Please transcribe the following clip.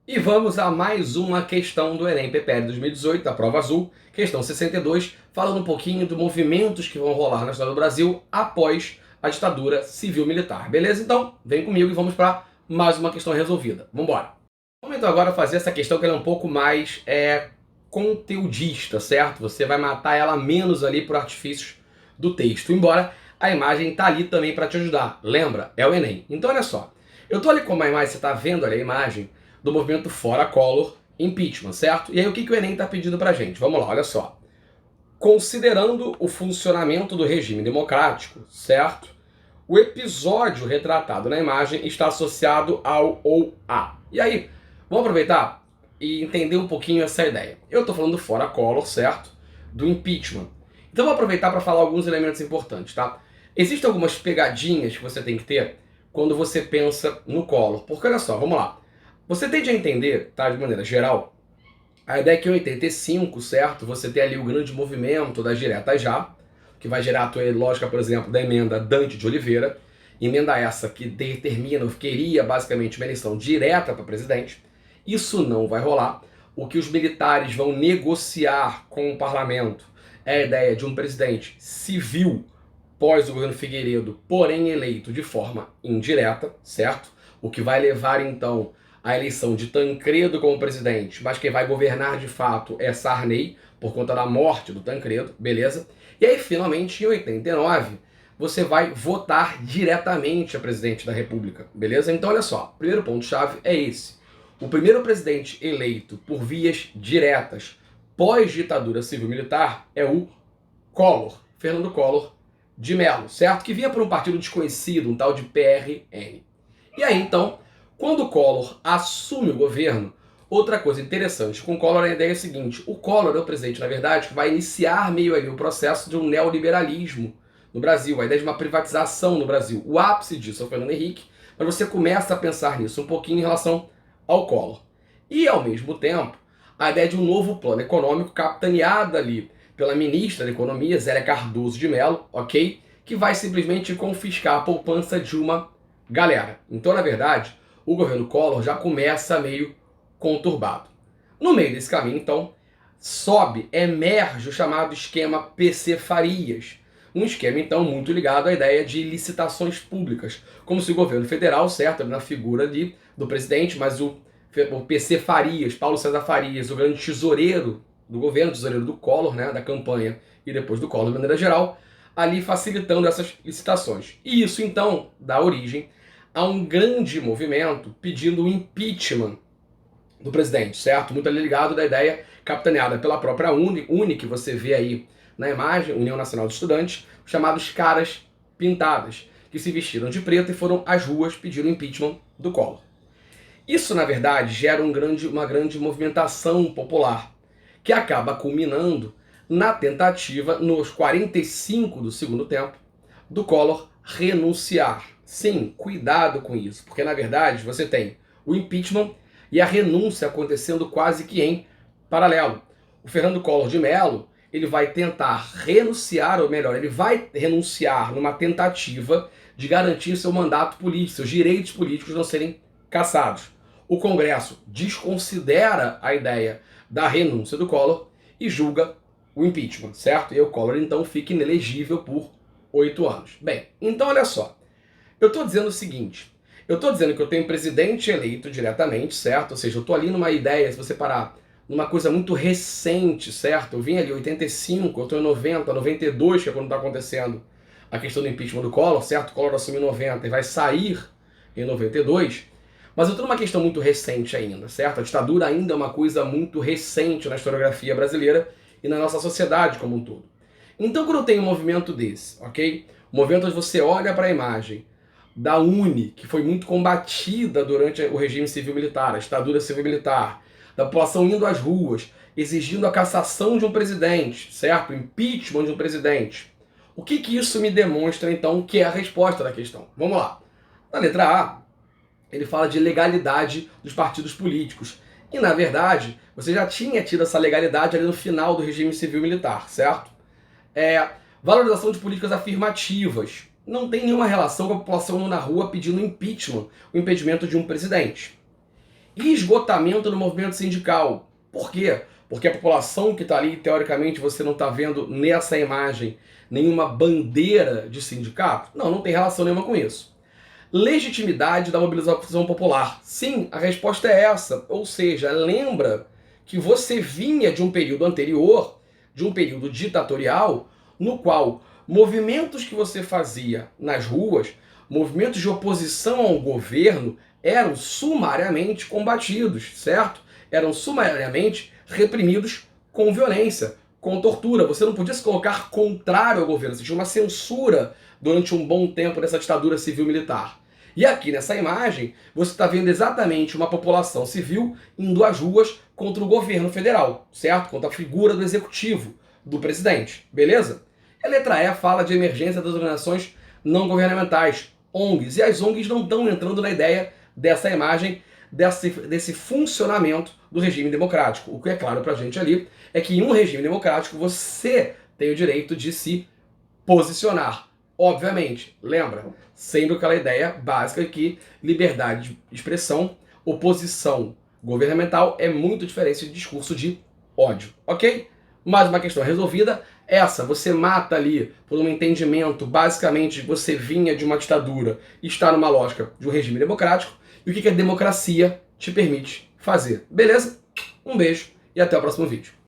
E vamos a mais uma questão do Enem PPL 2018, da prova azul, questão 62, falando um pouquinho dos movimentos que vão rolar na história do Brasil após a ditadura civil-militar. Beleza? Então, vem comigo e vamos para mais uma questão resolvida. Vamos embora. Vamos então agora fazer essa questão que ela é um pouco mais conteudista, certo? Você vai matar ela menos ali por artifícios do texto, embora a imagem tá ali também para te ajudar. Lembra? É o Enem. Então olha só, eu tô ali com uma imagem, você tá vendo ali a imagem do movimento Fora Collor, impeachment, certo? E aí o que o Enem está pedindo pra gente? Vamos lá, olha só. Considerando o funcionamento do regime democrático, certo? O episódio retratado na imagem está associado ao ou a. E aí, vamos aproveitar e entender um pouquinho essa ideia. Eu estou falando do Fora Collor, certo? Do impeachment. Então vou aproveitar para falar alguns elementos importantes, tá? Existem algumas pegadinhas que você tem que ter quando você pensa no Collor. Porque olha só, vamos lá. Você tende a entender, tá, de maneira geral, a ideia é que em 85, certo, você tem ali o grande movimento das diretas já, que vai gerar a tua lógica, por exemplo, da emenda Dante de Oliveira, emenda essa que determina, queria basicamente uma eleição direta para presidente. Isso não vai rolar. O que os militares vão negociar com o parlamento é a ideia de um presidente civil pós o governo Figueiredo, porém eleito de forma indireta, certo? O que vai levar então a eleição de Tancredo como presidente, mas quem vai governar de fato é Sarney, por conta da morte do Tancredo, beleza? E aí, finalmente, em 89, você vai votar diretamente a presidente da República, beleza? Então, olha só, o primeiro ponto-chave é esse. O primeiro presidente eleito por vias diretas pós-ditadura civil-militar é o Collor, Fernando Collor de Mello, certo? Que vinha por um partido desconhecido, um tal de PRN. E aí, então, quando o Collor assume o governo, outra coisa interessante com o Collor, a ideia é a seguinte: o Collor é o presidente, na verdade, que vai iniciar meio ali o processo de um neoliberalismo no Brasil, a ideia de uma privatização no Brasil. O ápice disso é o Fernando Henrique, mas você começa a pensar nisso um pouquinho em relação ao Collor. E, ao mesmo tempo, a ideia de um novo plano econômico capitaneado ali pela ministra da Economia, Zélia Cardoso de Mello, ok? Que vai simplesmente confiscar a poupança de uma galera. Então, na verdade, o governo Collor já começa meio conturbado. No meio desse caminho, então, emerge o chamado esquema PC Farias. Um esquema, então, muito ligado à ideia de licitações públicas. Como se o governo federal, certo, na figura ali do presidente, mas o PC Farias, Paulo César Farias, o grande tesoureiro do governo, tesoureiro do Collor, né, da campanha e depois do Collor de maneira geral, ali facilitando essas licitações. E isso, então, dá origem a um grande movimento pedindo o impeachment do presidente, certo? Muito ligado da ideia capitaneada pela própria UNE, que você vê aí na imagem, União Nacional de Estudantes, chamados caras pintadas, que se vestiram de preto e foram às ruas pedir o impeachment do Collor. Isso, na verdade, gera uma grande movimentação popular, que acaba culminando na tentativa, nos 45 do segundo tempo, do Collor renunciar. Sim, cuidado com isso, porque na verdade você tem o impeachment e a renúncia acontecendo quase que em paralelo. O Fernando Collor de Mello, ele vai tentar renunciar, ou melhor, ele vai renunciar numa tentativa de garantir seu mandato político, seus direitos políticos não serem cassados. O Congresso desconsidera a ideia da renúncia do Collor e julga o impeachment, certo? E o Collor então fica inelegível por 8 anos. Bem, então olha só. Eu estou dizendo o seguinte. Eu estou dizendo que eu tenho presidente eleito diretamente, certo? Ou seja, eu estou ali numa ideia, se você parar, numa coisa muito recente, certo? Eu vim ali em 85, eu estou em 90, 92, que é quando está acontecendo a questão do impeachment do Collor, certo? O Collor assume em 90 e vai sair em 92. Mas eu estou numa questão muito recente ainda, certo? A ditadura ainda é uma coisa muito recente na historiografia brasileira e na nossa sociedade como um todo. Então, quando eu tenho um movimento desse, ok? Um movimento onde você olha para a imagem da UNE, que foi muito combatida durante o regime civil-militar, a ditadura civil-militar, da população indo às ruas, exigindo a cassação de um presidente, certo? O impeachment de um presidente. O que isso me demonstra, então, que é a resposta da questão? Vamos lá. Na letra A, ele fala de legalidade dos partidos políticos. E, na verdade, você já tinha tido essa legalidade ali no final do regime civil-militar, certo? Valorização de políticas afirmativas. Não tem nenhuma relação com a população na rua pedindo impeachment, o impedimento de um presidente. esgotamento no movimento sindical. Por quê? Porque a população que está ali, teoricamente, você não está vendo nessa imagem nenhuma bandeira de sindicato? Não, não tem relação nenhuma com isso. Legitimidade da mobilização popular. Sim, a resposta é essa. Ou seja, lembra que você vinha de um período anterior, de um período ditatorial, no qual movimentos que você fazia nas ruas, movimentos de oposição ao governo, eram sumariamente combatidos, certo? Eram sumariamente reprimidos com violência, com tortura. Você não podia se colocar contrário ao governo, existia uma censura durante um bom tempo dessa ditadura civil-militar. E aqui nessa imagem, você está vendo exatamente uma população civil indo às ruas contra o governo federal, certo? Contra a figura do executivo, do presidente, beleza? A letra E fala de emergência das organizações não governamentais, ONGs, e as ONGs não estão entrando na ideia dessa imagem, desse funcionamento do regime democrático. O que é claro pra gente ali é que em um regime democrático você tem o direito de se posicionar. Obviamente, lembra, sempre aquela ideia básica que liberdade de expressão, oposição governamental é muito diferente de discurso de ódio, ok? Mais uma questão resolvida. Essa, você mata ali por um entendimento, basicamente você vinha de uma ditadura e está numa lógica de um regime democrático, e o que a democracia te permite fazer. Beleza? Um beijo e até o próximo vídeo.